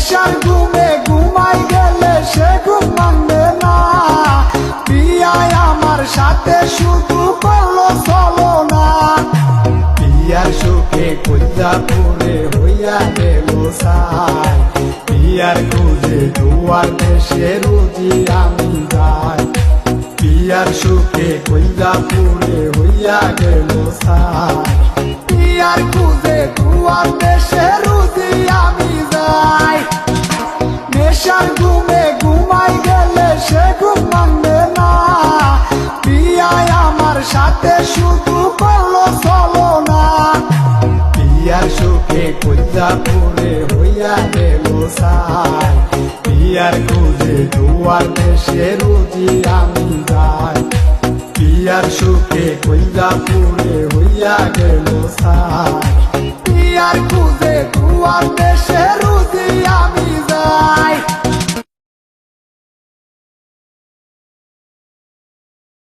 নেশার ঘুমে ঘুমাই গেলে সে ঘুম ভাঙবে না। পিয়ায় আমার সাথে শুধু করলো চলো না। পিয়ার সুখে কইরা পুরে হইয়া গেল সাই। পিয়ার খুঁজে দুয়ার দেশে রুজি আমি যাই। পিয়ার সুখে কইরা পুরে হইয়া গেল সাই। পিয়ার খুঁজে দুয়ার দেশে রুজি আমি যাই। নেশার ঘুমে ঘুমাই গেলে সে ঘুম ভাঙবে না। পিয়ায় আমার সাথে শুধু করলো চলো না। পিয়ার সুখে কইরা পুরে হইয়া গেল সাই। পিয়ার খুঁজে দুয়ার দেশে রুজি আমি যাই। পিয়ার সুখে কইরা পুরে হইয়া গেল সাই। পিয়ার খুঁজে দুয়ার দেশে